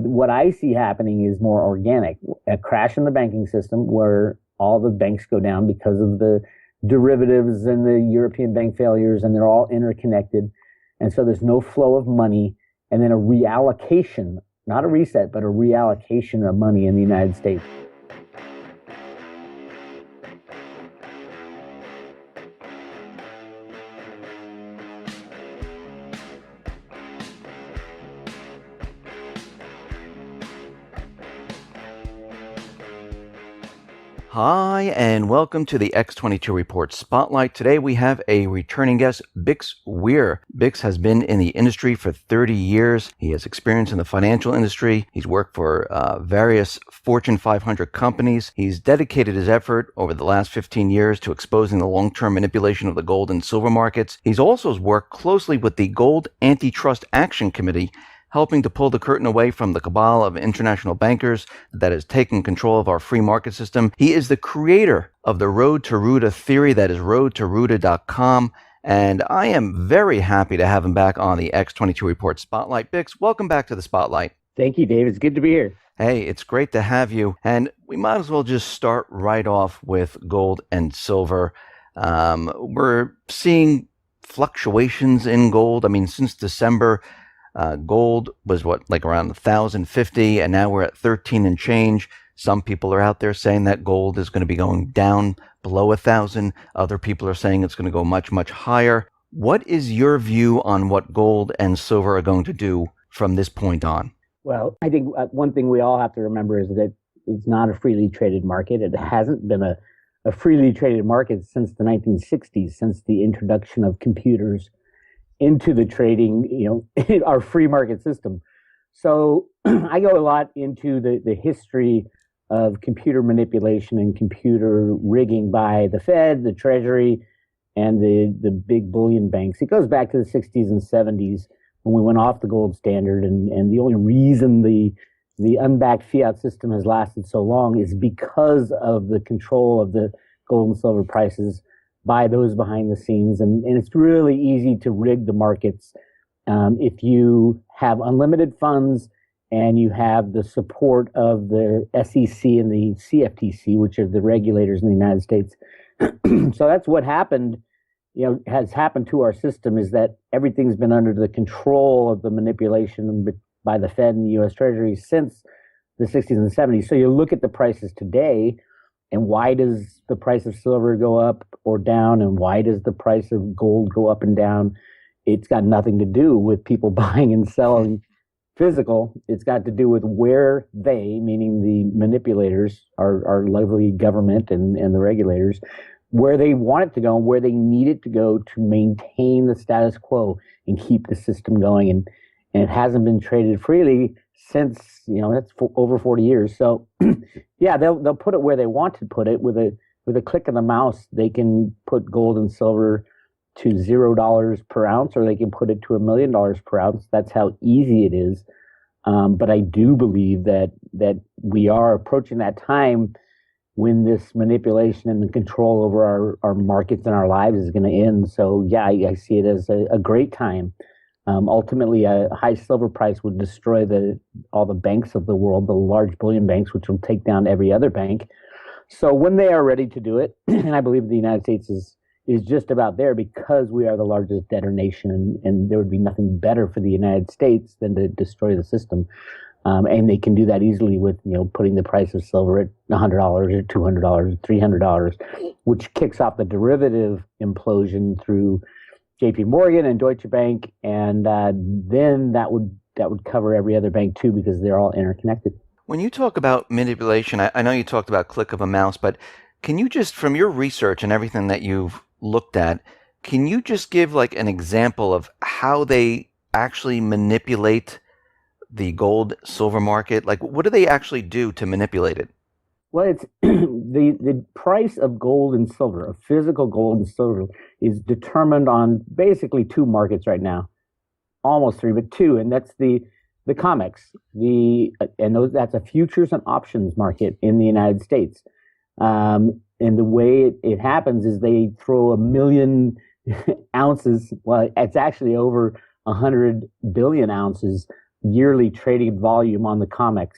What I see happening is more organic. A crash in the banking system where all the banks go down because of the derivatives and the European bank failures, and they're all interconnected. And so there's no flow of money, and then a reallocation, not a reset, but a reallocation of money in the United States. Hi, and welcome to the X22 Report Spotlight. Today we have a returning guest, Bix Weir. Bix has been in the industry for 30 years. He has experience in the financial industry. He's worked for various Fortune 500 companies. He's dedicated his effort over the last 15 years to exposing the long-term manipulation of the gold and silver markets. He's also worked closely with the Gold Antitrust Action Committee, helping to pull the curtain away from the cabal of international bankers that has taken control of our free market system. He is the creator of the Road to Ruta theory, that is roadtoruta.com. And I am very happy to have him back on the X22 Report Spotlight. Bix, welcome back to the Spotlight. Thank you, Dave. It's good to be here. Hey, it's great to have you. And we might as well just start right off with gold and silver. We're seeing fluctuations in gold. I mean, since December, gold was around 1,050, and now we're at 13 and change. Some people are out there saying that gold is going to be going down below 1,000. Other people are saying it's going to go much, much higher. What is your view on what gold and silver are going to do from this point on? Well, I think one thing we all have to remember is that it's not a freely traded market. It hasn't been a freely traded market since the 1960s, since the introduction of computers into the trading, our free market system. So I go a lot into the history of computer manipulation and computer rigging by the Fed, the Treasury, and the big bullion banks. It goes back to the 60s and 70s when we went off the gold standard. And the only reason the unbacked fiat system has lasted so long is because of the control of the gold and silver prices by those behind the scenes. And it's really easy to rig the markets if you have unlimited funds and you have the support of the SEC and the CFTC, which are the regulators in the United States. So that's what happened, has happened to our system, is that everything's been under the control of the manipulation by the Fed and the U.S. Treasury since the 60s and 70s. So you look at the prices today, and why does the price of silver go up or down? And why does the price of gold go up and down? It's got nothing to do with people buying and selling physical. It's got to do with where they, meaning the manipulators, our lovely government and the regulators, where they want it to go and where they need it to go to maintain the status quo and keep the system going. And it hasn't been traded freely since, that's over 40 years. So yeah, they'll put it where they want to put it. With a click of the mouse, they can put gold and silver to $0 per ounce, or they can put it to $1 million per ounce. That's how easy it is. But I do believe that we are approaching that time when this manipulation and the control over our markets and our lives is going to end. So yeah, I see it as a great time. Ultimately, a high silver price would destroy all the banks of the world, the large bullion banks, which will take down every other bank. So when they are ready to do it, and I believe the United States is just about there, because we are the largest debtor nation, and there would be nothing better for the United States than to destroy the system. And they can do that easily with, putting the price of silver at $100 or $200 or $300, which kicks off the derivative implosion through JP Morgan and Deutsche Bank, and then that would cover every other bank too, because they're all interconnected. When you talk about manipulation, I know you talked about click of a mouse, but can you just, from your research and everything that you've looked at, can you just give an example of how they actually manipulate the gold silver market? What do they actually do to manipulate it? Well, it's the price of gold and silver, of physical gold and silver, is determined on basically two markets right now, almost three, but two, and that's the COMEX, that's a futures and options market in the United States. And the way it happens is they throw 1 million ounces. Well, it's actually over 100 billion ounces yearly trading volume on the COMEX.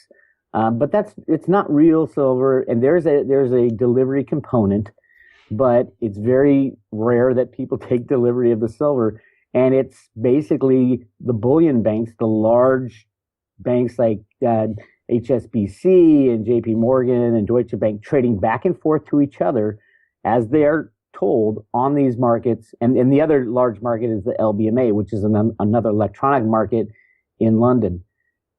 But it's not real silver, and there's a delivery component, but it's very rare that people take delivery of the silver. And it's basically the bullion banks, the large banks like HSBC and JP Morgan and Deutsche Bank, trading back and forth to each other as they're told on these markets. And the other large market is the LBMA, which is another electronic market in London.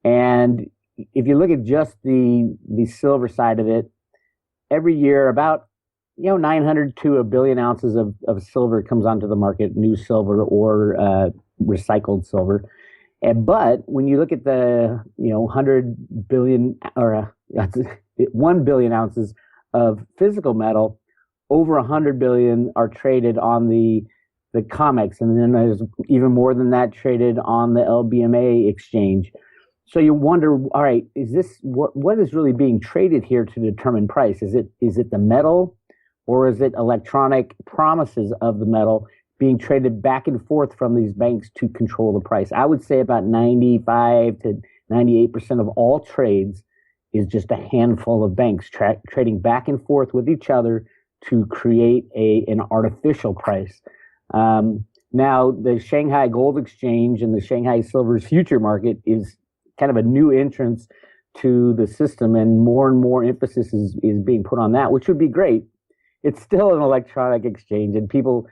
And if you look at just the silver side of it, every year about 900 to a billion ounces of silver comes onto the market, new silver or recycled silver. But when you look at the 100 billion or 1 billion ounces of physical metal, over 100 billion are traded on the COMEX, and then there's even more than that traded on the LBMA exchange. So you wonder, all right, is this what is really being traded here to determine price? Is it the metal, or is it electronic promises of the metal being traded back and forth from these banks to control the price? I would say about 95 to 98% of all trades is just a handful of banks trading back and forth with each other to create an artificial price. Now, the Shanghai Gold Exchange and the Shanghai Silver's future market is kind of a new entrance to the system, and more emphasis is being put on that, which would be great. It's still an electronic exchange, and people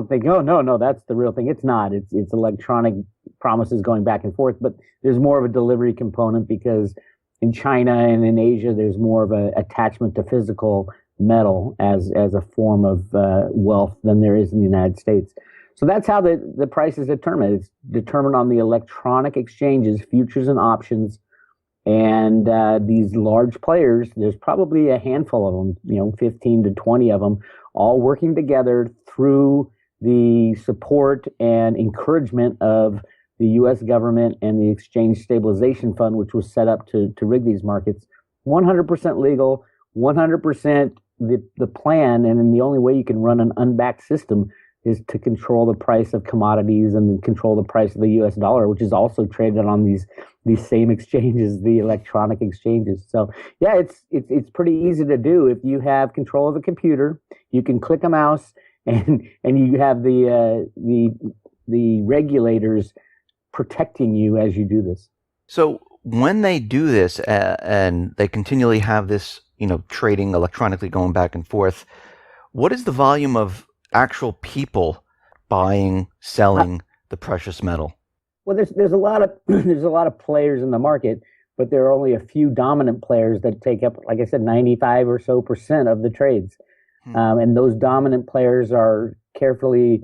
think, oh, no, that's the real thing. It's not. It's electronic promises going back and forth, but there's more of a delivery component because in China and in Asia, there's more of an attachment to physical metal as a form of wealth than there is in the United States. So that's how the price is determined. It's determined on the electronic exchanges, futures and options. And these large players, there's probably a handful of them, 15 to 20 of them, all working together through the support and encouragement of the U.S. government and the Exchange Stabilization Fund, which was set up to rig these markets. 100% legal, 100% the plan, and then the only way you can run an unbacked system is to control the price of commodities and then control the price of the U.S. dollar, which is also traded on these same exchanges, the electronic exchanges. So yeah, it's pretty easy to do. If you have control of a computer, you can click a mouse, and you have the regulators protecting you as you do this. So when they do this and they continually have this, trading electronically going back and forth, what is the volume of actual people buying, selling the precious metal? Well, there's a lot of players in the market, but there are only a few dominant players that take up, like I said, 95 or so % of the trades. And those dominant players are carefully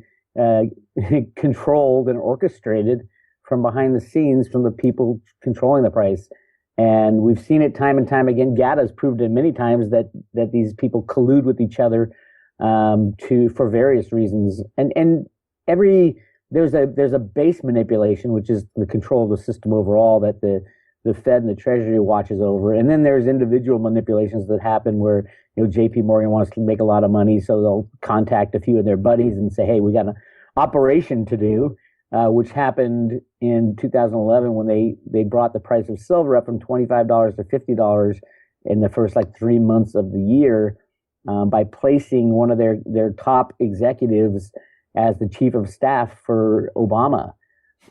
controlled and orchestrated from behind the scenes from the people controlling the price. And we've seen it time and time again. GATA has proved it many times that these people collude with each other for various reasons. And there's a base manipulation, which is the control of the system overall that the Fed and the Treasury watches over. And then there's individual manipulations that happen where JP Morgan wants to make a lot of money, so they'll contact a few of their buddies and say, hey, we got an operation to do. Which happened in 2011 when they brought the price of silver up from $25 to $50 in the first 3 months of the year by placing one of their top executives as the chief of staff for Obama.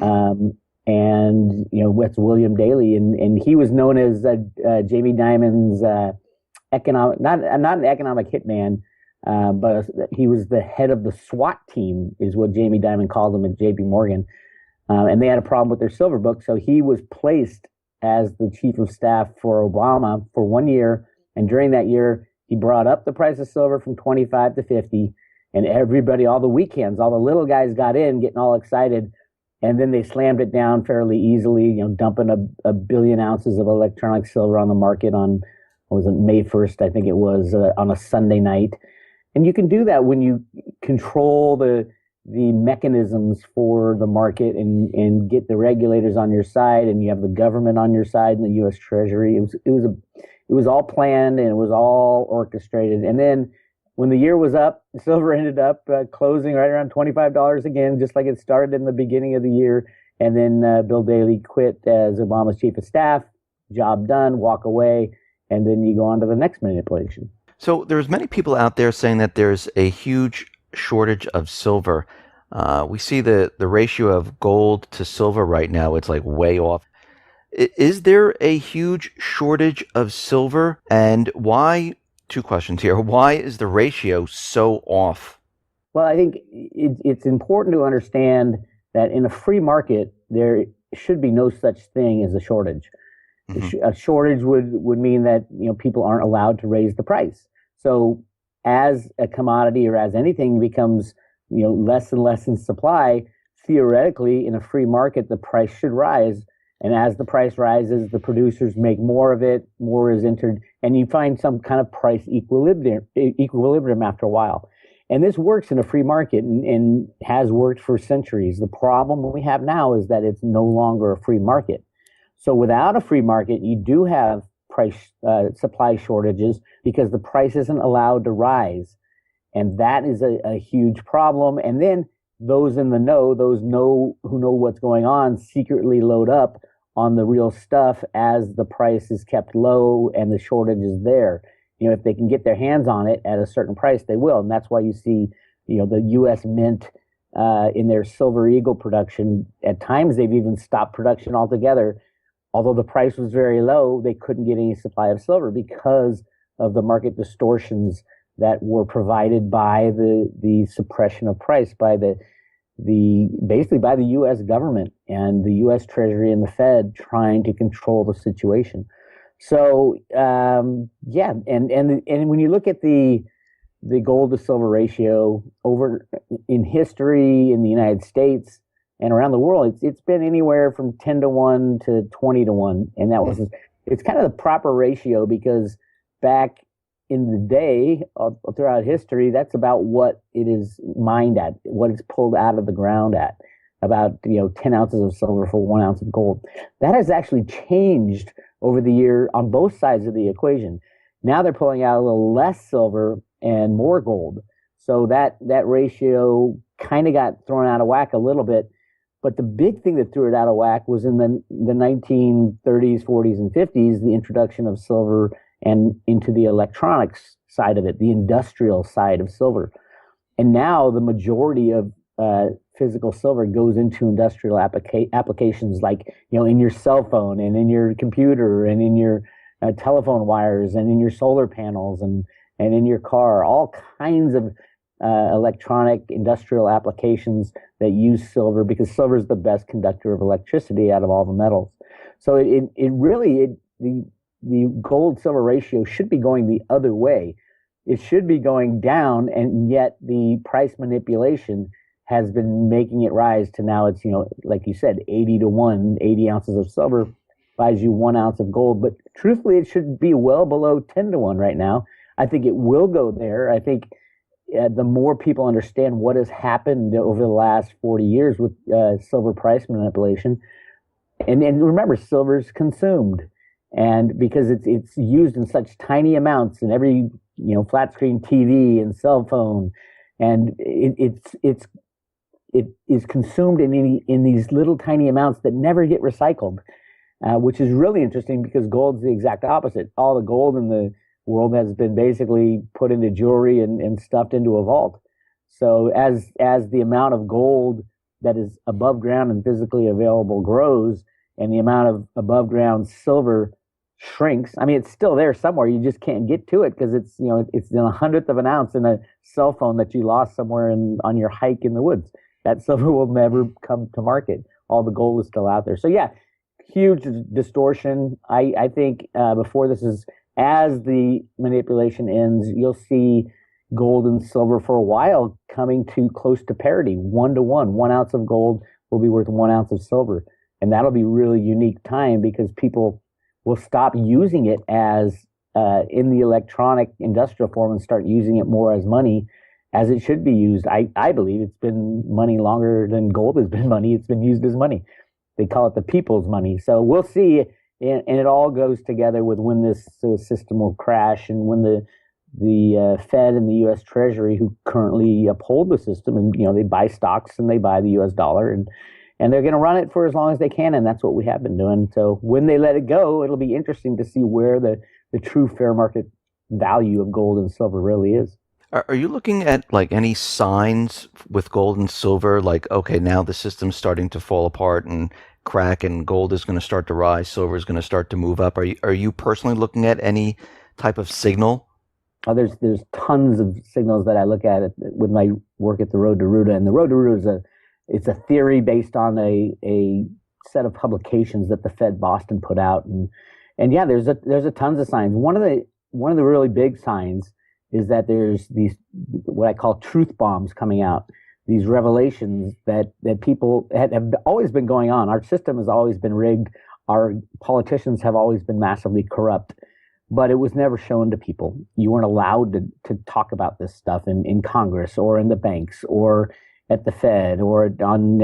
And that's William Daley, and he was known as Jamie Dimon's economic, not an economic hitman. But he was the head of the SWAT team, is what Jamie Dimon called him at JP Morgan. And they had a problem with their silver book. So he was placed as the chief of staff for Obama for 1 year. And during that year, he brought up the price of silver from 25 to 50. And everybody, all the weekends, all the little guys got in, getting all excited. And then they slammed it down fairly easily, dumping a billion ounces of electronic silver on the market on, what was it, May 1st, I think it was, on a Sunday night. And you can do that when you control the mechanisms for the market and get the regulators on your side, and you have the government on your side and the U.S. Treasury. It was all planned and it was all orchestrated. And then when the year was up, silver ended up closing right around $25 again, just like it started in the beginning of the year. And then Bill Daley quit as Obama's chief of staff, job done, walk away, and then you go on to the next manipulation. So there's many people out there saying that there's a huge shortage of silver. We see the ratio of gold to silver right now, it's like way off. Is there a huge shortage of silver? And why, two questions here, why is the ratio so off? Well, I think it's important to understand that in a free market, there should be no such thing as a shortage. Mm-hmm. A shortage would mean that people aren't allowed to raise the price. So as a commodity or as anything becomes less and less in supply, theoretically in a free market the price should rise. And as the price rises, the producers make more of it, more is entered, and you find some kind of price equilibrium after a while. And this works in a free market and has worked for centuries. The problem we have now is that it's no longer a free market. So without a free market, you do have supply shortages because the price isn't allowed to rise. And that is a huge problem. And then those in the know, who know what's going on, secretly load up on the real stuff as the price is kept low and the shortage is there. If they can get their hands on it at a certain price, they will. And that's why you see, the U.S. Mint in their Silver Eagle production, at times they've even stopped production altogether. Although the price was very low, they couldn't get any supply of silver because of the market distortions that were provided by the suppression of price by basically by the U.S. government and the U.S. Treasury and the Fed trying to control the situation. So and when you look at the gold to silver ratio over in history in the United States and around the world, it's been anywhere from 10-1 to 20-1, and it's kind of the proper ratio because back in the day throughout history, that's about what it is mined at, what it's pulled out of the ground at, about 10 ounces of silver for 1 ounce of gold. That has actually changed over the year on both sides of the equation. Now they're pulling out a little less silver and more gold. So that ratio kind of got thrown out of whack a little bit. But the big thing that threw it out of whack was in the 1930s, 40s, and 50s, the introduction of silver and into the electronics side of it, the industrial side of silver. And now the majority of physical silver goes into industrial applications like, in your cell phone and in your computer and in your telephone wires and in your solar panels and in your car, all kinds of electronic industrial applications that use silver because silver is the best conductor of electricity out of all the metals. So the gold silver ratio should be going the other way. It should be going down, and yet the price manipulation has been making it rise to now it's, like you said, 80-1, 80 ounces of silver buys you 1 ounce of gold. But truthfully, it should be well below 10-1 right now. I think it will go there. I think the more people understand what has happened over the last 40 years with silver price manipulation, and remember, silver is consumed, and because it's used in such tiny amounts in every flat screen TV and cell phone, and it is consumed in these little tiny amounts that never get recycled, which is really interesting because gold's the exact opposite. All the gold in the world has been basically put into jewelry and stuffed into a vault. So as the amount of gold that is above ground and physically available grows, and the amount of above ground silver shrinks, I mean, it's still there somewhere. You just can't get to it because it's in 1/100th of an ounce in a cell phone that you lost somewhere on your hike in the woods. That silver will never come to market. All the gold is still out there. So yeah, huge distortion. I think before this is, as the manipulation ends, you'll see gold and silver for a while coming to close to parity, 1-1. 1 ounce of gold will be worth 1 ounce of silver. And that'll be really unique time because people will stop using it as in the electronic industrial form and start using it more as money as it should be used. I believe it's been money longer than gold has been money. It's been used as money. They call it the people's money. So we'll see. And it all goes together with when this system will crash and when the Fed and the U.S. Treasury, who currently uphold the system, and they buy stocks and they buy the U.S. dollar, and they're going to run it for as long as they can, and that's what we have been doing. So when they let it go, it'll be interesting to see where the true fair market value of gold and silver really is. Are you looking at like any signs with gold and silver, like, okay, now the system's starting to fall apart and crack and gold is going to start to rise, silver is going to start to move up? Are you personally looking at any type of signal? Oh, there's tons of signals that I look at with my work at the Road to Ruta, and the Road to Ruta it's a theory based on a set of publications that the Fed Boston put out, and yeah, there's a tons of signs. One of the really big signs is that there's these what I call truth bombs coming out, these revelations that people have always been going on. Our system has always been rigged. Our politicians have always been massively corrupt, but it was never shown to people. You weren't allowed to talk about this stuff in Congress or in the banks or at the Fed or on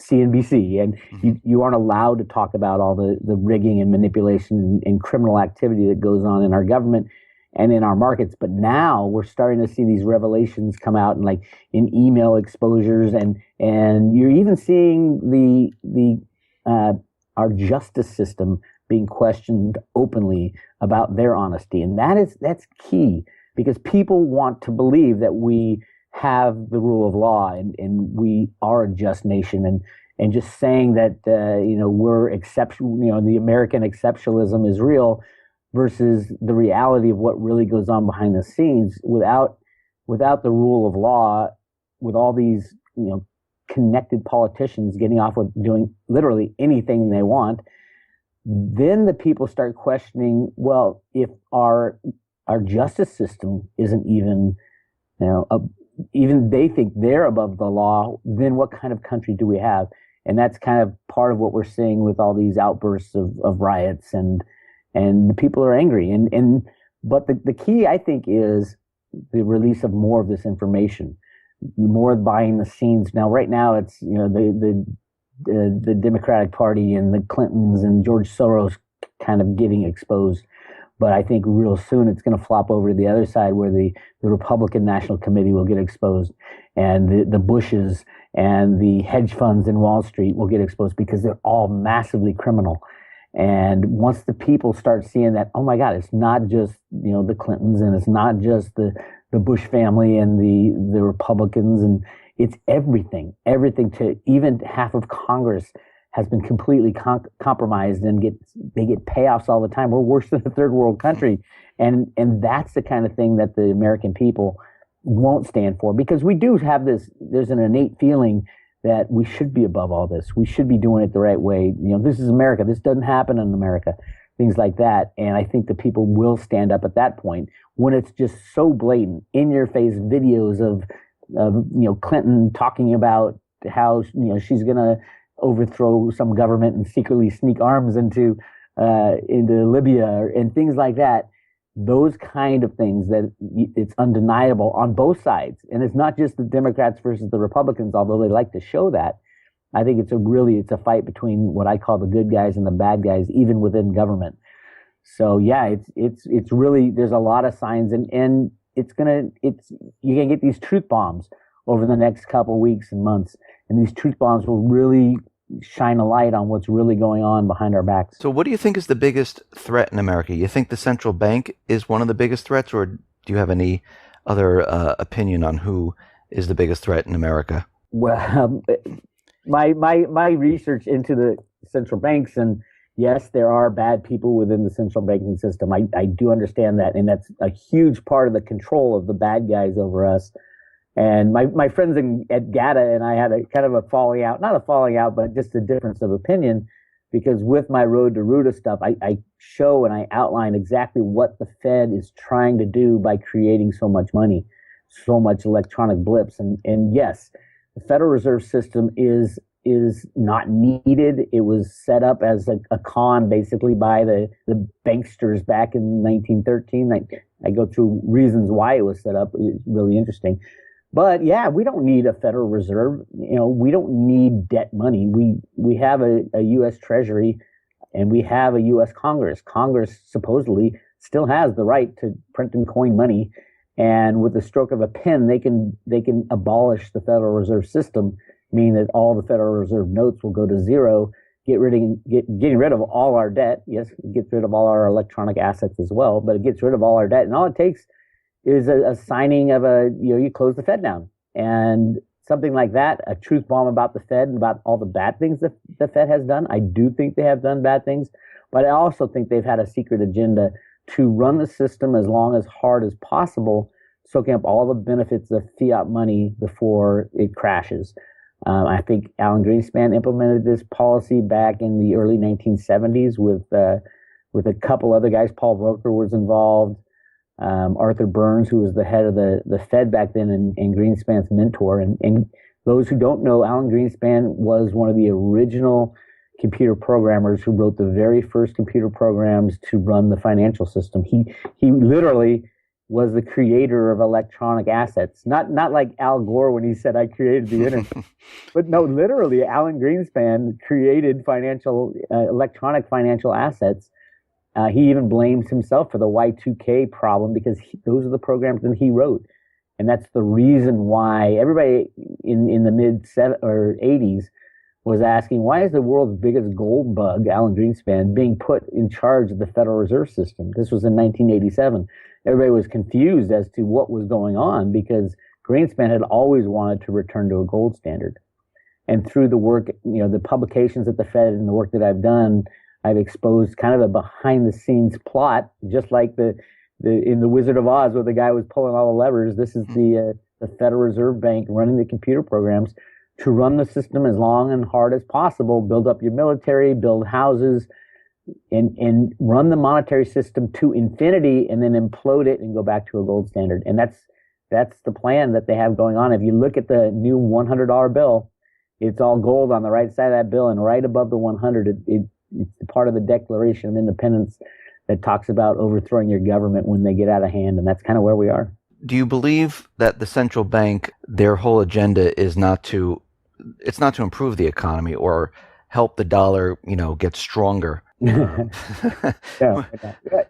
CNBC, and you aren't allowed to talk about all the rigging and manipulation and criminal activity that goes on in our government and in our markets. But now we're starting to see these revelations come out and like in email exposures, and you're even seeing our justice system being questioned openly about their honesty. And that's key, because people want to believe that we have the rule of law and we are a just nation, and just saying that we're exceptional, the American exceptionalism is real, versus the reality of what really goes on behind the scenes. Without the rule of law, with all these connected politicians getting off with doing literally anything they want, then the people start questioning, well, if our justice system isn't even even they think they're above the law, then what kind of country do we have? And that's kind of part of what we're seeing with all these outbursts of riots, and the people are angry. But the key, I think, is the release of more of this information, more behind the scenes. Now, right now, it's the Democratic Party and the Clintons and George Soros kind of getting exposed. But I think real soon it's going to flop over to the other side, where the Republican National Committee will get exposed, and the Bushes and the hedge funds in Wall Street will get exposed, because they're all massively criminal. And once the people start seeing that, oh my God, it's not just the Clintons, and it's not just the Bush family and the Republicans, and it's everything to even half of Congress has been completely compromised, and they get payoffs all the time. We're worse than a third world country, and that's the kind of thing that the American people won't stand for, because we do have this. There's an innate feeling that we should be above all this. We should be doing it the right way. This is America. This doesn't happen in America. Things like that, and I think the people will stand up at that point, when it's just so blatant, in your face videos of Clinton talking about how she's going to overthrow some government and secretly sneak arms into Libya and things like that. Those kind of things that it's undeniable on both sides. And it's not just the Democrats versus the Republicans, although they like to show that. I think it's a fight between what I call the good guys and the bad guys, even within government. So yeah, it's really, there's a lot of signs, and you're gonna get these truth bombs over the next couple of weeks and months. And these truth bombs will really shine a light on what's really going on behind our backs. So what do you think is the biggest threat in America? You think the central bank is one of the biggest threats, or do you have any other opinion on who is the biggest threat in America? Well, my research into the central banks, and yes, there are bad people within the central banking system. I do understand that, and that's a huge part of the control of the bad guys over us. And my friends at GATA and I had a kind of a falling out, not a falling out, but just a difference of opinion, because with my Road to Ruta stuff, I show and I outline exactly what the Fed is trying to do by creating so much money, so much electronic blips. And yes, the Federal Reserve System is not needed. It was set up as a con, basically, by the banksters back in 1913. I go through reasons why it was set up. It's really interesting. But yeah, we don't need a Federal Reserve. We don't need debt money. We have a U.S. Treasury, and we have a U.S. Congress. Congress supposedly still has the right to print and coin money, and with the stroke of a pen, they can abolish the Federal Reserve System mean that all the Federal Reserve notes will go to zero, getting rid of all our debt. Yes, it gets rid of all our electronic assets as well, but it gets rid of all our debt. And all it takes is a signing of you close the Fed down. And something like that, a truth bomb about the Fed and about all the bad things that the Fed has done. I do think they have done bad things, but I also think they've had a secret agenda to run the system as hard as possible, soaking up all the benefits of fiat money before it crashes. I think Alan Greenspan implemented this policy back in the early 1970s with a couple other guys. Paul Volcker was involved. Arthur Burns, who was the head of the Fed back then and Greenspan's mentor. And those who don't know, Alan Greenspan was one of the original computer programmers who wrote the very first computer programs to run the financial system. He literally was the creator of electronic assets. Not like Al Gore when he said, I created the internet. But no, literally, Alan Greenspan created electronic financial assets. He even blames himself for the Y2K problem because those are the programs that he wrote. And that's the reason why everybody in the mid-80s was asking, why is the world's biggest gold bug, Alan Greenspan, being put in charge of the Federal Reserve System? This was in 1987. Everybody was confused as to what was going on because Greenspan had always wanted to return to a gold standard. And through the work, the publications at the Fed and the work that I've done, I've exposed kind of a behind-the-scenes plot, just like in the Wizard of Oz, where the guy was pulling all the levers. This is the Federal Reserve Bank running the computer programs to run the system as long and hard as possible, build up your military, build houses, and run the monetary system to infinity, and then implode it and go back to a gold standard. And that's the plan that they have going on. If you look at the new $100 bill, it's all gold on the right side of that bill, and right above the 100, it's part of the Declaration of Independence that talks about overthrowing your government when they get out of hand, and that's kind of where we are. Do you believe that the central bank, their whole agenda is not to improve the economy or help the dollar, get stronger? No,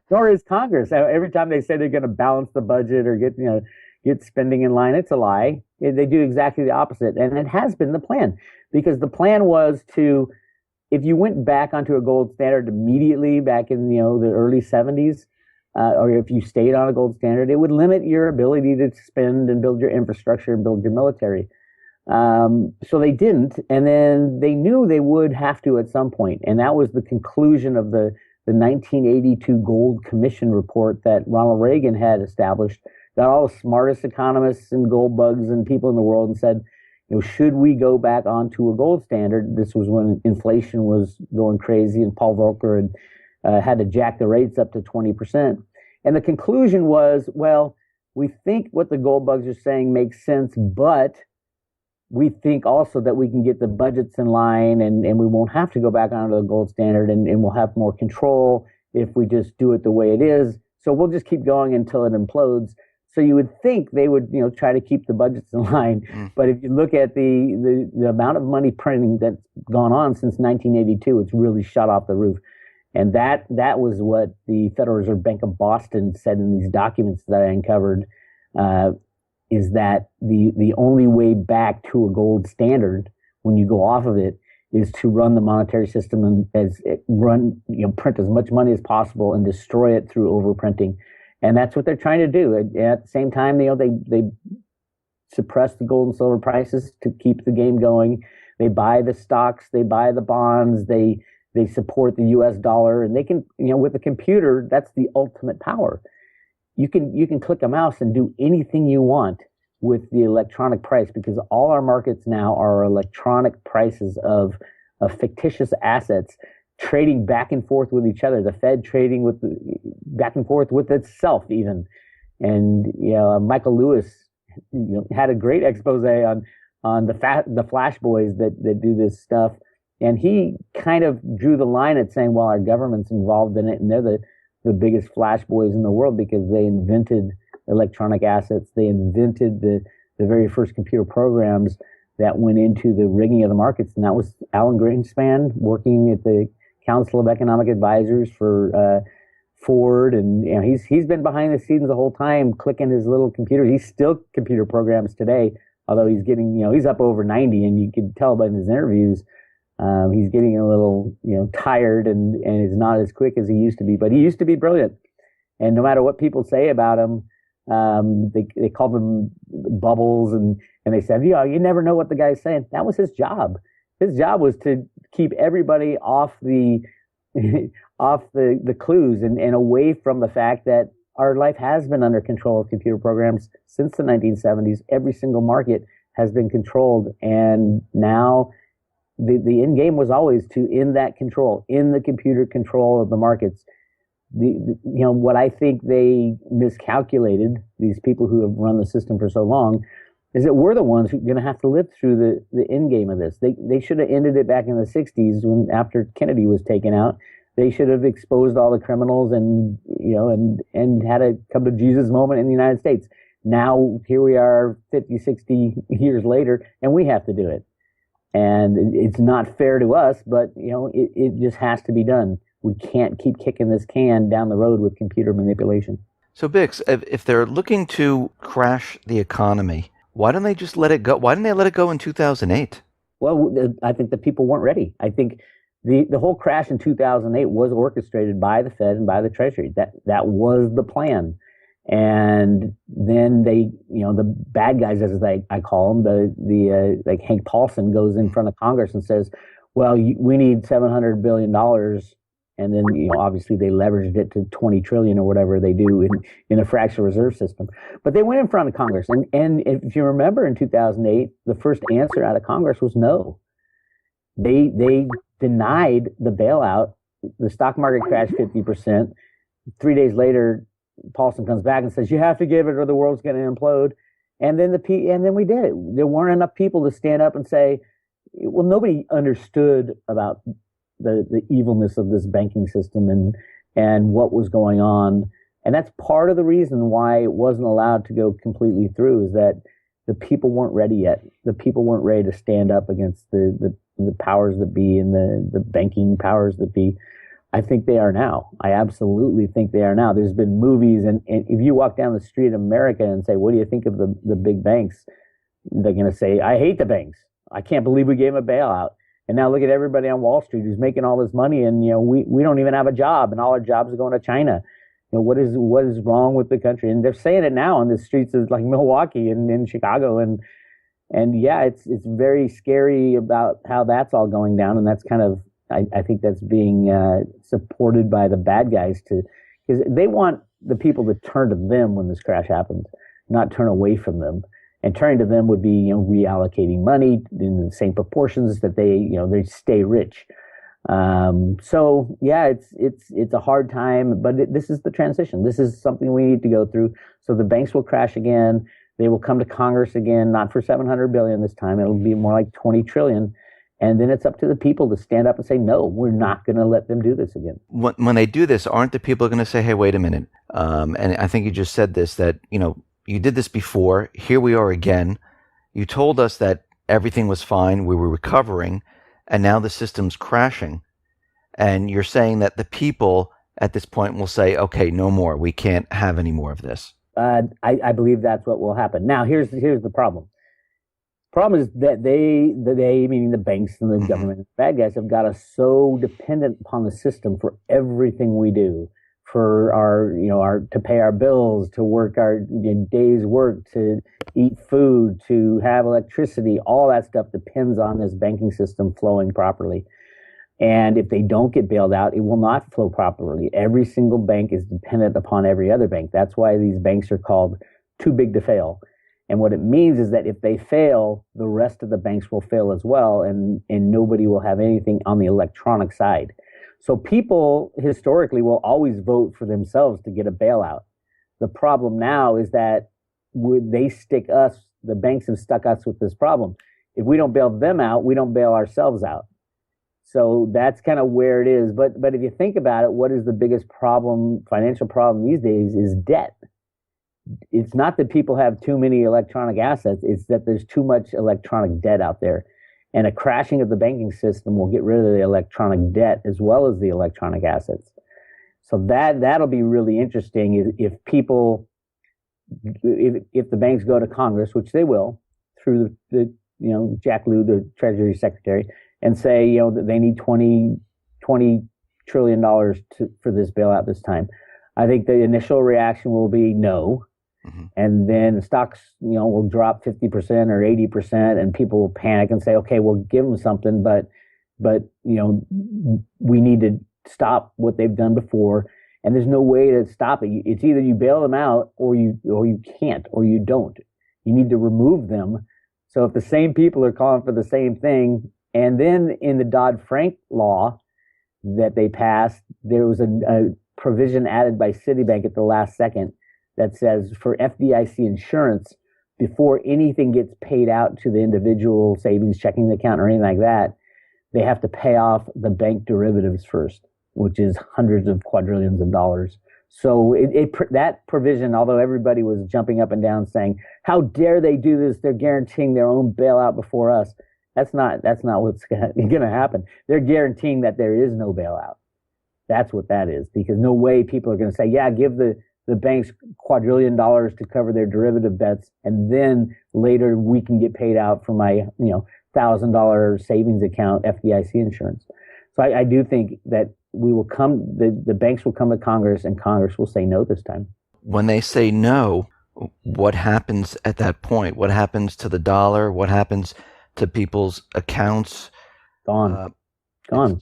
nor is Congress. Every time they say they're going to balance the budget or get spending in line, it's a lie. They do exactly the opposite, and it has been the plan, because the plan was to, if you went back onto a gold standard immediately back in the early 70s, or if you stayed on a gold standard, it would limit your ability to spend and build your infrastructure and build your military. So they didn't, and then they knew they would have to at some point, and that was the conclusion of the 1982 Gold Commission report that Ronald Reagan had established. Got all the smartest economists and gold bugs and people in the world and said, should we go back onto a gold standard? This was when inflation was going crazy, and Paul Volcker had to jack the rates up to 20%. And the conclusion was, well, we think what the gold bugs are saying makes sense, but we think also that we can get the budgets in line and we won't have to go back onto the gold standard, and we'll have more control if we just do it the way it is. So we'll just keep going until it implodes. So you would think they would, try to keep the budgets in line. But if you look at the amount of money printing that's gone on since 1982, it's really shot off the roof. And that was what the Federal Reserve Bank of Boston said in these documents that I uncovered, is that the only way back to a gold standard when you go off of it is to run the monetary system and print as much money as possible and destroy it through overprinting. And that's what they're trying to do. At the same time, they suppress the gold and silver prices to keep the game going. They buy the stocks, they buy the bonds, they support the U.S. dollar, and they can, with a computer, that's the ultimate power. You can click a mouse and do anything you want with the electronic price, because all our markets now are electronic prices of fictitious assets trading back and forth with each other. The Fed trading back and forth with itself even. And Michael Lewis had a great expose on the flash boys that do this stuff. And he kind of drew the line at saying, well, our government's involved in it, and they're the biggest flash boys in the world because they invented electronic assets. They invented the very first computer programs that went into the rigging of the markets. And that was Alan Greenspan working at the Council of Economic Advisors for Ford. And he's been behind the scenes the whole time, clicking his little computers. He's still computer programs today although he's getting, he's up over 90, and you can tell by his interviews, he's getting a little, tired and is not as quick as he used to be. But he used to be brilliant. And no matter what people say about him, they call him bubbles, and they said, you never know what the guy's saying. That was his job. His job was to keep everybody off the off the clues and away from the fact that our life has been under control of computer programs since the 1970s. Every single market has been controlled, and now the end game was always to end that control, in the computer control of the markets. What I think they miscalculated, these people who have run the system for so long, is that we're the ones who are going to have to live through the end game of this. They should have ended it back in the 60s when, after Kennedy was taken out. They should have exposed all the criminals and had a come to Jesus moment in the United States. Now here we are 50, 60 years later, and we have to do it. And it's not fair to us, but it just has to be done. We can't keep kicking this can down the road with computer manipulation. So Bix, if they're looking to crash the economy, why don't they just let it go? Why didn't they let it go in 2008? Well, I think the people weren't ready. I think the whole crash in 2008 was orchestrated by the Fed and by the Treasury. That was the plan. And then they, the bad guys, as I call them, like Hank Paulson goes in front of Congress and says, well, we need $700 billion. And then, obviously they leveraged it to 20 trillion or whatever they do in a fractional reserve system. But they went in front of Congress. And if you remember in 2008, the first answer out of Congress was no. They denied the bailout. The stock market crashed 50%. 3 days later, Paulson comes back and says, you have to give it or the world's going to implode. And then we did it. There weren't enough people to stand up and say, well, nobody understood about the evilness of this banking system and what was going on. And that's part of the reason why it wasn't allowed to go completely through, is that the people weren't ready yet. The people weren't ready to stand up against the powers that be and the banking powers that be. I think they are now. I absolutely think they are now. There's been movies, and if you walk down the street in America and say, what do you think of the big banks? They're going to say, I hate the banks. I can't believe we gave them a bailout. And now look at everybody on Wall Street who's making all this money, and we don't even have a job, and all our jobs are going to China. What is wrong with the country? And they're saying it now on the streets of like Milwaukee and in Chicago, and yeah, it's very scary about how that's all going down, and that's kind of I think that's being supported by the bad guys because they want the people to turn to them when this crash happens, not turn away from them. And turning to them would be, reallocating money in the same proportions that they stay rich. So yeah, it's a hard time, but this is the transition. This is something we need to go through. So the banks will crash again. They will come to Congress again, not for 700 billion this time. It'll be more like 20 trillion. And then it's up to the people to stand up and say, no, we're not going to let them do this again. When they do this, aren't the people going to say, hey, wait a minute? And I think you just said this, that, you did this before. Here we are again. You told us that everything was fine. We were recovering. And now the system's crashing. And you're saying that the people at this point will say, okay, no more. We can't have any more of this. I believe that's what will happen. Now, here's the problem. Problem is that they, meaning the banks and the government, bad guys, have got us so dependent upon the system for everything we do, for our to pay our bills, to work our day's work, to eat food, to have electricity. All that stuff depends on this banking system flowing properly. And if they don't get bailed out, it will not flow properly. Every single bank is dependent upon every other bank. That's why these banks are called too big to fail. And what it means is that if they fail, the rest of the banks will fail as well, and nobody will have anything on the electronic side. So people historically will always vote for themselves to get a bailout. The problem now is that the banks have stuck us with this problem. If we don't bail them out, we don't bail ourselves out. So that's kind of where it is. But if you think about it, what is the biggest problem, financial problem these days, is debt. It's not that people have too many electronic assets. It's that there's too much electronic debt out there. And a crashing of the banking system will get rid of the electronic debt as well as the electronic assets. So that'll be really interesting if the banks go to Congress, which they will, through the Jack Lew, the Treasury Secretary, and say that they need $20 trillion for this bailout this time. I think the initial reaction will be no. Mm-hmm. And then stocks, will drop 50% or 80%, and people will panic and say, okay, we'll give them something, but we need to stop what they've done before. And there's no way to stop it. It's either you bail them out or you can't, or you don't. You need to remove them. So if the same people are calling for the same thing, and then in the Dodd-Frank law that they passed, there was a provision added by Citibank at the last second that says for FDIC insurance, before anything gets paid out to the individual savings checking account or anything like that, they have to pay off the bank derivatives first, which is hundreds of quadrillions of dollars. So that provision, although everybody was jumping up and down saying, how dare they do this? They're guaranteeing their own bailout before us. That's not what's going to happen. They're guaranteeing that there is no bailout. That's what that is, because no way people are going to say, yeah, give the banks quadrillion dollars to cover their derivative bets, and then later we can get paid out for my $1,000 savings account FDIC insurance. So I do think that the banks will come to Congress, and Congress will say no this time. When they say no, what happens at that point? What happens to the dollar? What happens to people's accounts? Gone. 100%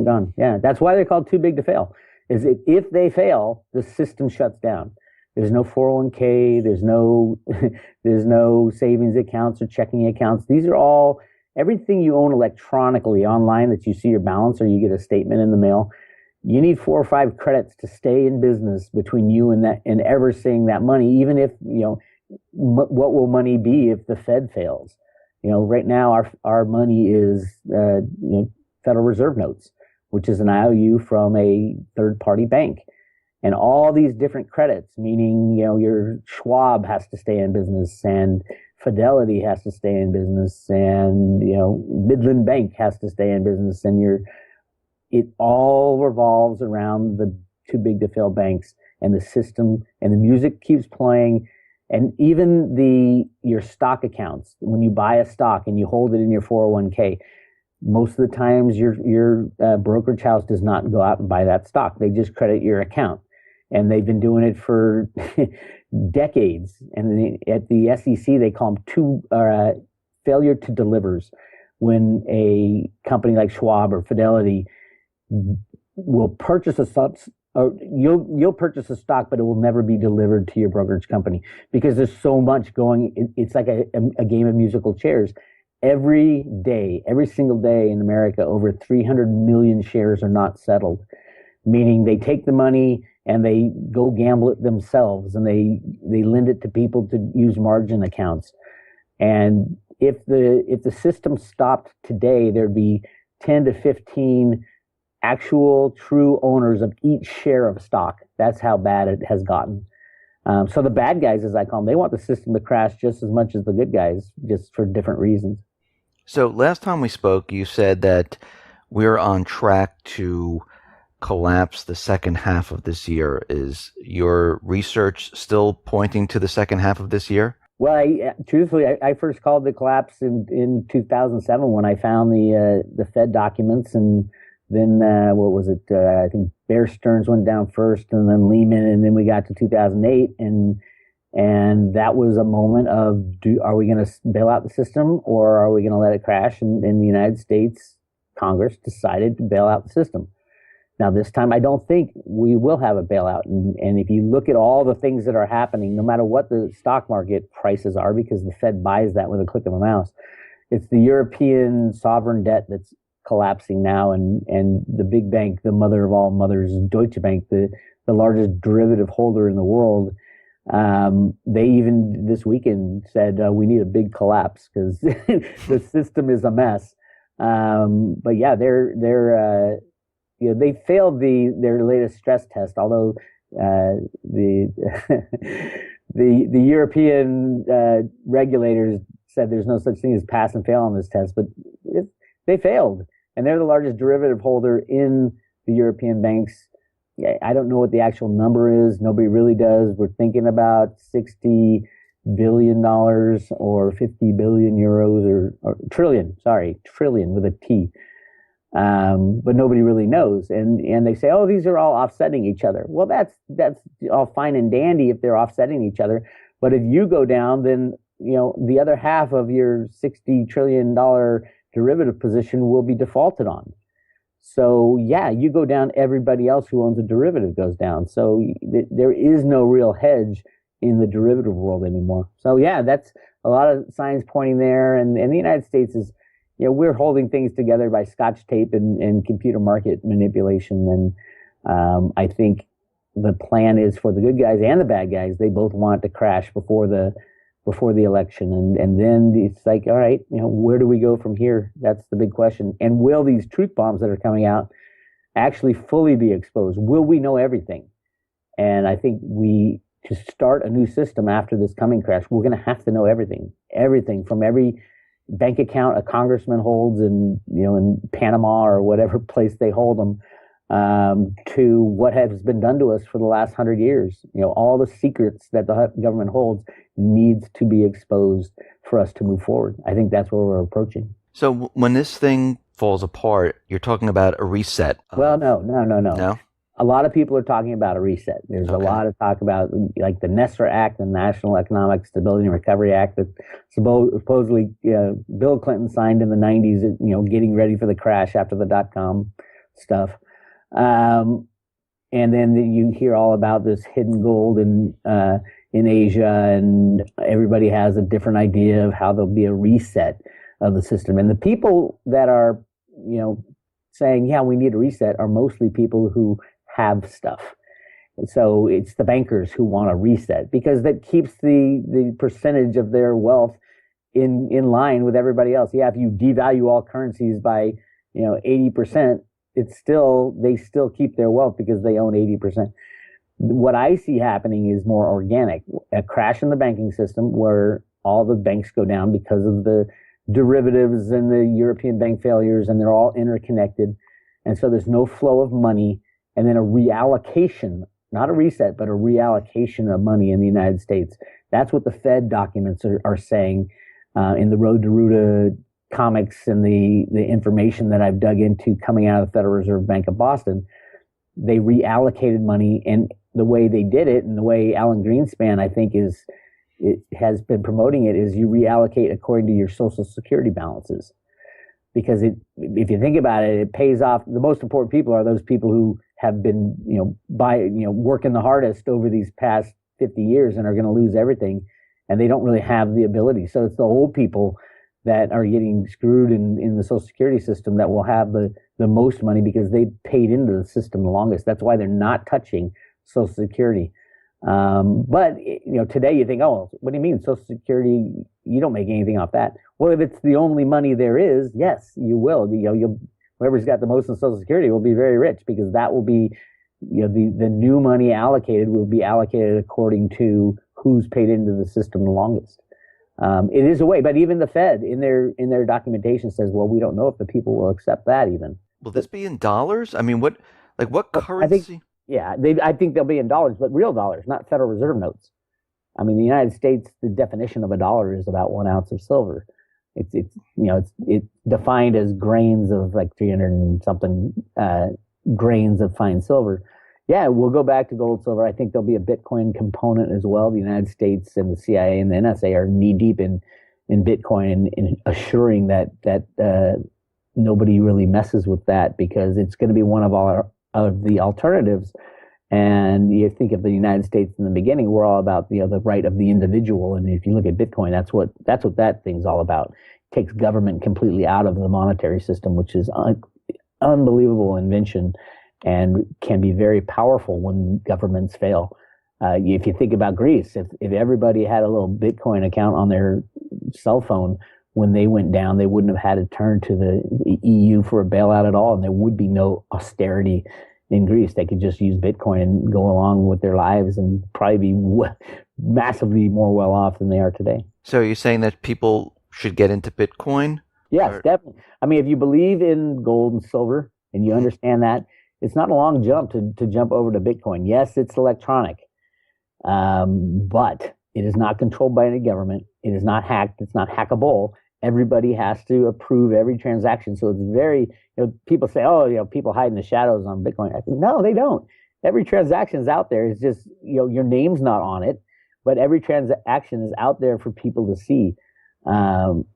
gone. Yeah, that's why they're called too big to fail. Is that if they fail, the system shuts down. There's no 401k. There's no savings accounts or checking accounts. These are all everything you own electronically online that you see your balance or you get a statement in the mail. You need 4 or 5 credits to stay in business between you and that, and ever seeing that money. Even if what will money be if the Fed fails? Right now our money is Federal Reserve notes, which is an IOU from a third-party bank. And all these different credits, meaning, your Schwab has to stay in business, and Fidelity has to stay in business, and, Midland Bank has to stay in business, and it all revolves around the too big to fail banks and the system, and the music keeps playing. And even your stock accounts, when you buy a stock and you hold it in your 401k, most of the times your brokerage house does not go out and buy that stock. They just credit your account. And they've been doing it for decades. And at the SEC, they call them failure to delivers. When a company like Schwab or Fidelity will purchase you'll purchase a stock, but it will never be delivered to your brokerage company because there's so much going. It's like a game of musical chairs. Every single day in America, over 300 million shares are not settled, meaning they take the money and they go gamble it themselves, and they lend it to people to use margin accounts. And if the system stopped today, there'd be 10 to 15 actual true owners of each share of stock. That's how bad it has gotten. So the bad guys, as I call them, they want the system to crash just as much as the good guys, just for different reasons. So last time we spoke, you said that we're on track to collapse the second half of this year. Is your research still pointing to the second half of this year? Well, truthfully, I first called the collapse in 2007 when I found the Fed documents, and then what was it? I think Bear Stearns went down first, and then Lehman, and then we got to 2008, and that was a moment of are we going to bail out the system, or are we going to let it crash? And in the United States, Congress decided to bail out the system. Now, this time, I don't think we will have a bailout. And if you look at all the things that are happening, no matter what the stock market prices are, because the Fed buys that with a click of a mouse, it's the European sovereign debt that's collapsing now. And the big bank, the mother of all mothers, Deutsche Bank, the largest derivative holder in the world, they even this weekend said, we need a big collapse because the system is a mess. But yeah, they failed their latest stress test, although the European regulators said there's no such thing as pass and fail on this test, but they failed, and they're the largest derivative holder in the European banks. I don't know what the actual number is. Nobody really does. We're thinking about 60 $50 billion or 50 billion euros or trillion, sorry, trillion with a T. But nobody really knows. And they say, oh, these are all offsetting each other. Well, that's all fine and dandy if they're offsetting each other. But if you go down, then, the other half of your $60 trillion derivative position will be defaulted on. So yeah, you go down, everybody else who owns a derivative goes down. So there is no real hedge in the derivative world anymore. So yeah, that's a lot of signs pointing there. And the United States is, we're holding things together by Scotch tape and computer market manipulation. And I think the plan is for the good guys and the bad guys. They both want to crash before the election. And then it's like, all right, where do we go from here? That's the big question. And will these truth bombs that are coming out actually fully be exposed? Will we know everything? And I think to start a new system after this coming crash, we're going to have to know everything from every bank account a congressman holds in Panama or whatever place they hold them, to what has been done to us for the last 100 years. All the secrets that the government holds needs to be exposed for us to move forward. I think that's where we're approaching. So when this thing falls apart, you're talking about a reset. Well, no. No? A lot of people are talking about a reset. There's a lot of talk about like the NESR Act, the National Economic Stability and Recovery Act, that supposedly Bill Clinton signed in the 90s, getting ready for the crash after the dot-com stuff. And then you hear all about this hidden gold in Asia, and everybody has a different idea of how there'll be a reset of the system. And the people that are, saying, yeah, we need a reset are mostly people who have stuff. And so it's the bankers who want a reset because that keeps the percentage of their wealth in line with everybody else. Yeah, if you devalue all currencies by 80%, they still keep their wealth because they own 80%. What I see happening is more organic. A crash in the banking system where all the banks go down because of the derivatives and the European bank failures, and they're all interconnected. And so there's no flow of money, and then a reallocation, not a reset, but a reallocation of money in the United States. That's what the Fed documents are saying in the Road to Ruta comics and the information that I've dug into coming out of the Federal Reserve Bank of Boston. They reallocated money, and the way they did it, and the way Alan Greenspan, I think, has been promoting it, is you reallocate according to your Social Security balances. Because if you think about it, it pays off. The most important people are those people who have been, working the hardest over these past 50 years and are going to lose everything, and they don't really have the ability. So it's the old people that are getting screwed in the Social Security system that will have the most money because they paid into the system the longest. That's why they're not touching Social Security. But today you think, oh, what do you mean Social Security? You don't make anything off that. Well, if it's the only money there is, yes, you will. Whoever's got the most in Social Security will be very rich because that will be, the new money allocated will be allocated according to who's paid into the system the longest. It is a way, but even the Fed in their documentation says, well, we don't know if the people will accept that even. Will this be in dollars? I mean, what currency? I think they'll be in dollars, but real dollars, not Federal Reserve notes. I mean, the United States, the definition of a dollar is about 1 ounce of silver. It's defined as grains of like 300 and something grains of fine silver. Yeah, we'll go back to gold, silver. I think there'll be a Bitcoin component as well. The United States and the CIA and the NSA are knee deep in Bitcoin and in assuring that nobody really messes with that because it's going to be one of the alternatives. And you think of the United States in the beginning, we're all about the right of the individual. And if you look at Bitcoin, that's what that thing's all about. It takes government completely out of the monetary system, which is unbelievable invention and can be very powerful when governments fail. If you think about Greece, if everybody had a little Bitcoin account on their cell phone, when they went down, they wouldn't have had to turn to the EU for a bailout at all, and there would be no austerity in Greece. They could just use Bitcoin and go along with their lives and probably be massively more well off than they are today. So you're saying that people should get into Bitcoin? Yes, definitely. I mean, if you believe in gold and silver and you understand that, it's not a long jump to jump over to Bitcoin. Yes, it's electronic, but It is not controlled by any government. It is not hacked. It's not hackable. Everybody has to approve every transaction. So it's very, people say, oh, people hide in the shadows on Bitcoin. I think, no, they don't. Every transaction is out there. It's just, your name's not on it, but every transaction is out there for people to see.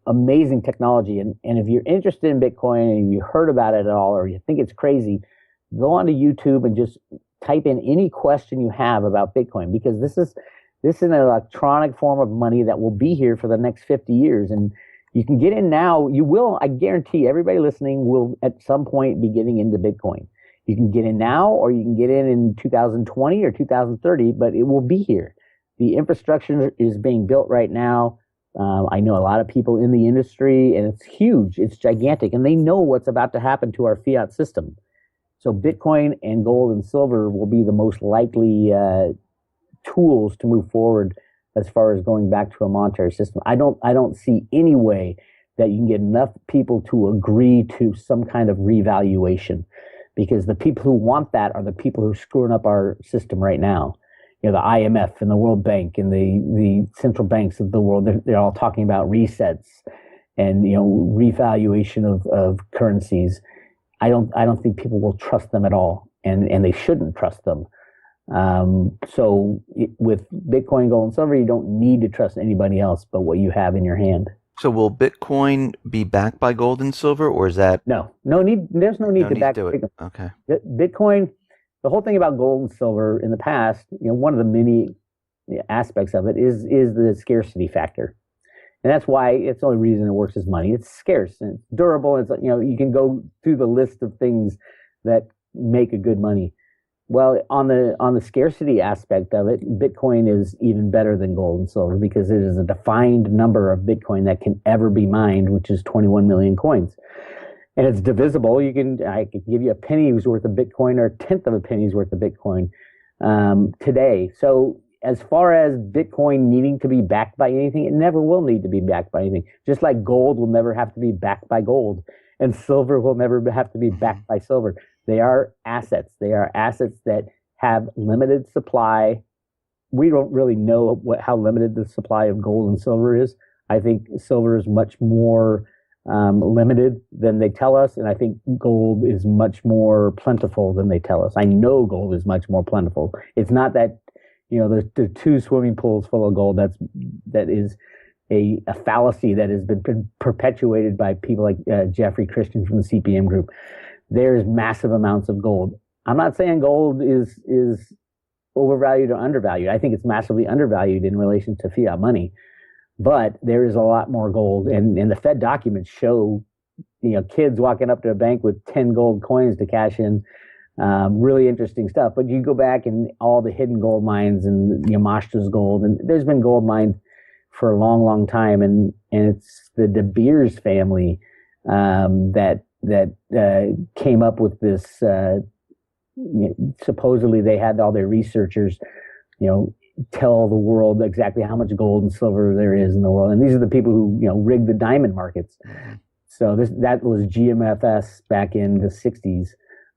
Amazing technology. And if you're interested in Bitcoin and you heard about it at all, or you think it's crazy, go onto YouTube and just type in any question you have about Bitcoin, because this is an electronic form of money that will be here for the next 50 years. And you can get in now. You will, I guarantee everybody listening will at some point be getting into Bitcoin. You can get in now, or you can get in 2020 or 2030, but it will be here. The infrastructure is being built right now. I know a lot of people in the industry, and it's huge. It's gigantic, and they know what's about to happen to our fiat system. So Bitcoin and gold and silver will be the most likely tools to move forward as far as going back to a monetary system. I don't see any way that you can get enough people to agree to some kind of revaluation, because the people who want that are the people who are screwing up our system right now. The IMF and the World Bank and the central banks of the world, they're all talking about resets and revaluation of currencies. I don't think people will trust them at all, and they shouldn't trust them. So with Bitcoin, gold, and silver, you don't need to trust anybody else but what you have in your hand. So will Bitcoin be backed by gold and silver, or is that no need? There's no need to back it. Bitcoin. Okay. Bitcoin. The whole thing about gold and silver in the past, one of the many aspects of it is the scarcity factor. And that's why it's the only reason it works as money. It's scarce and it's durable. It's you can go through the list of things that make a good money. Well, on the scarcity aspect of it, Bitcoin is even better than gold and silver, because it is a defined number of Bitcoin that can ever be mined, which is 21 million coins. And it's divisible. I could give you a penny's worth of Bitcoin or a tenth of a penny's worth of Bitcoin today. So as far as Bitcoin needing to be backed by anything, it never will need to be backed by anything. Just like gold will never have to be backed by gold, and silver will never have to be backed by silver. They are assets. They are assets that have limited supply. We don't really know how limited the supply of gold and silver is. I think silver is much more limited than they tell us, and I think gold is much more plentiful than they tell us. I know gold is much more plentiful. It's not that there's 2 swimming pools full of gold. That is a fallacy that has been perpetuated by people like Jeffrey Christian from the CPM group. There's massive amounts of gold. I'm not saying gold is overvalued or undervalued. I think it's massively undervalued in relation to fiat money. But there is a lot more gold, and the Fed documents show, kids walking up to a bank with 10 gold coins to cash in. Really interesting stuff. But you go back and all the hidden gold mines and Yamashita's gold, and there's been gold mined for a long, long time, and it's the De Beers family that came up with this. Supposedly, they had all their researchers, tell the world exactly how much gold and silver there is in the world. And these are the people who, rigged the diamond markets. So that was GMFS back in the 60s.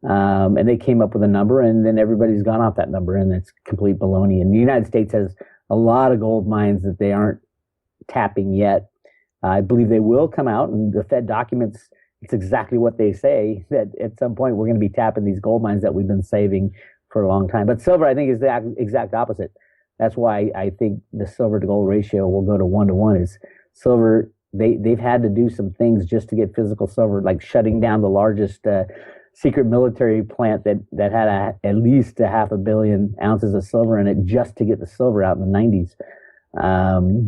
And they came up with a number, and then everybody's gone off that number, and it's complete baloney. And the United States has a lot of gold mines that they aren't tapping yet. I believe they will come out, and the Fed documents, it's exactly what they say, that at some point we're going to be tapping these gold mines that we've been saving for a long time. But silver, I think, is the exact opposite. That's why I think the silver to gold ratio will go to 1-to-1. Is silver, they've had to do some things just to get physical silver, like shutting down the largest secret military plant that had at least 500 million ounces of silver in it, just to get the silver out in the 90s.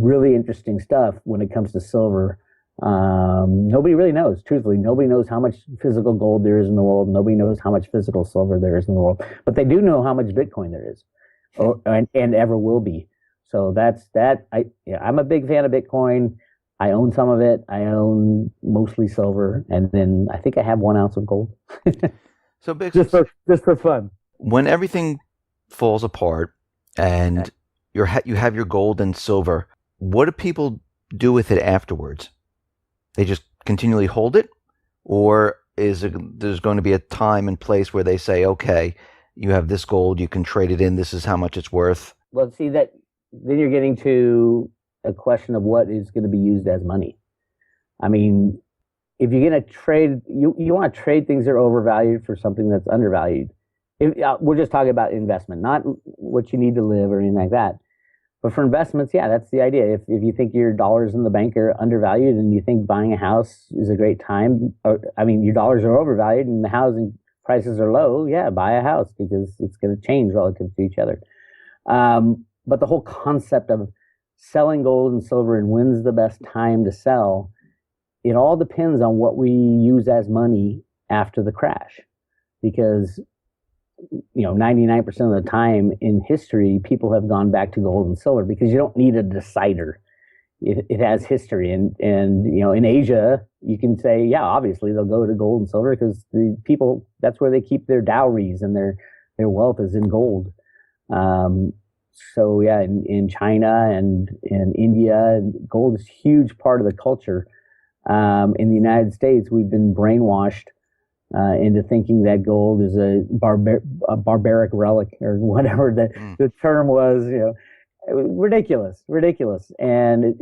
Really interesting stuff when it comes to silver. Nobody really knows. Truthfully, nobody knows how much physical gold there is in the world. Nobody knows how much physical silver there is in the world. But they do know how much Bitcoin there is, and ever will be. So that's that. I'm a big fan of Bitcoin. I own some of it. I own mostly silver, and then I think I have 1 ounce of gold. So Bix, just for fun. When everything falls apart and you have your gold and silver, what do people do with it afterwards? They just continually hold it, or there's going to be a time and place where they say, okay, you have this gold, you can trade it in, this is how much it's worth? Well, see, that then you're getting to a question of what is going to be used as money. I mean, if you're going to trade, you want to trade things that are overvalued for something that's undervalued. We're just talking about investment, not what you need to live or anything like that. But for investments, yeah, that's the idea. If you think your dollars in the bank are undervalued and you think buying a house is a great time, your dollars are overvalued and the housing prices are low, yeah, buy a house because it's going to change relative to each other. But the whole concept of selling gold and silver and when's the best time to sell, it all depends on what we use as money after the crash. Because 99% of the time in history, people have gone back to gold and silver because you don't need a decider. It has history. And in Asia, you can say, yeah, obviously they'll go to gold and silver because the people, that's where they keep their dowries and their wealth is in gold. So yeah, in China and in India, gold is a huge part of the culture. In the United States, we've been brainwashed into thinking that gold is a barbaric relic or whatever the term was. Ridiculous. And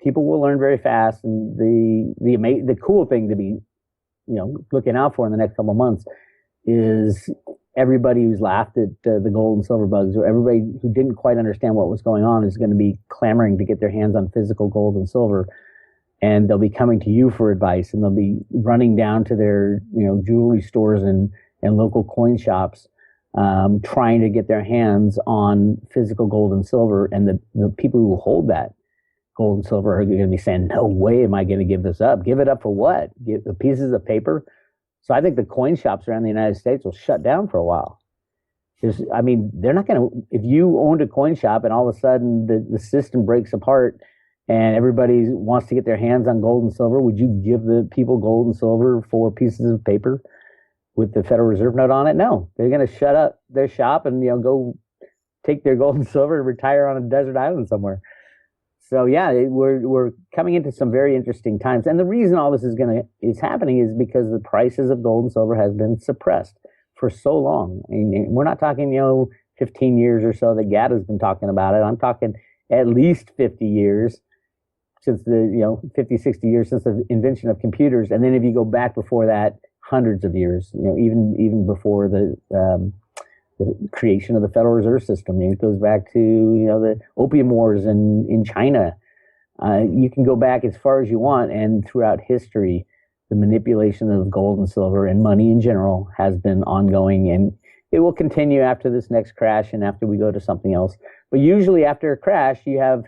people will learn very fast. And the cool thing to be looking out for in the next couple of months is everybody who's laughed at the gold and silver bugs, or everybody who didn't quite understand what was going on, is going to be clamoring to get their hands on physical gold and silver. And they'll be coming to you for advice, and they'll be running down to their, jewelry stores and local coin shops, trying to get their hands on physical gold and silver. And the people who hold that gold and silver are going to be saying, "No way am I going to give this up. Give it up for what? Give the pieces of paper." So I think the coin shops around the United States will shut down for a while. They're not going to. If you owned a coin shop and all of a sudden the system breaks apart, and everybody wants to get their hands on gold and silver, would you give the people gold and silver for pieces of paper with the Federal Reserve note on it? No, they're going to shut up their shop and go take their gold and silver and retire on a desert island somewhere. So yeah, we're coming into some very interesting times, and the reason all this is happening is because the prices of gold and silver has been suppressed for so long. We're not talking 15 years or so that Gad has been talking about it. I'm talking at least 50 years. Since 50, 60 years since the invention of computers. And then if you go back before that, hundreds of years, even before the creation of the Federal Reserve System. It goes back to, the opium wars in China. You can go back as far as you want, and throughout history, the manipulation of gold and silver and money in general has been ongoing, and it will continue after this next crash and after we go to something else. But usually after a crash, you have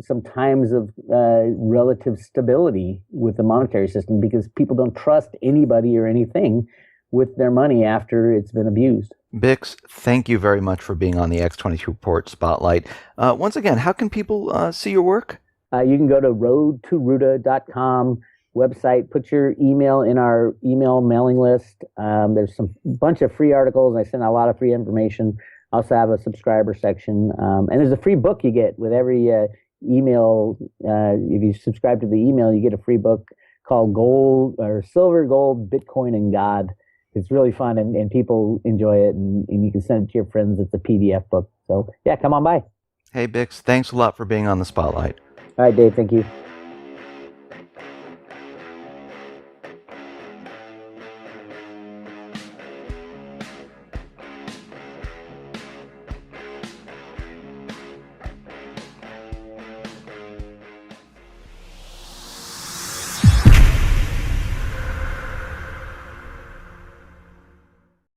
some times of relative stability with the monetary system because people don't trust anybody or anything with their money after it's been abused. Bix, thank you very much for being on the X22 Report Spotlight. Once again, how can people see your work? You can go to roadtoruta.com website, put your email in our email mailing list. There's some bunch of free articles. I send out a lot of free information. I also have a subscriber section. And there's a free book you get with every email. If you subscribe to the email, you get a free book called Gold or Silver, Gold, Bitcoin, and God. It's really fun, and people enjoy it, and you can send it to your friends. It's a PDF book. So yeah, come on by. Hey Bix, thanks a lot for being on the Spotlight. All right, Dave, thank you.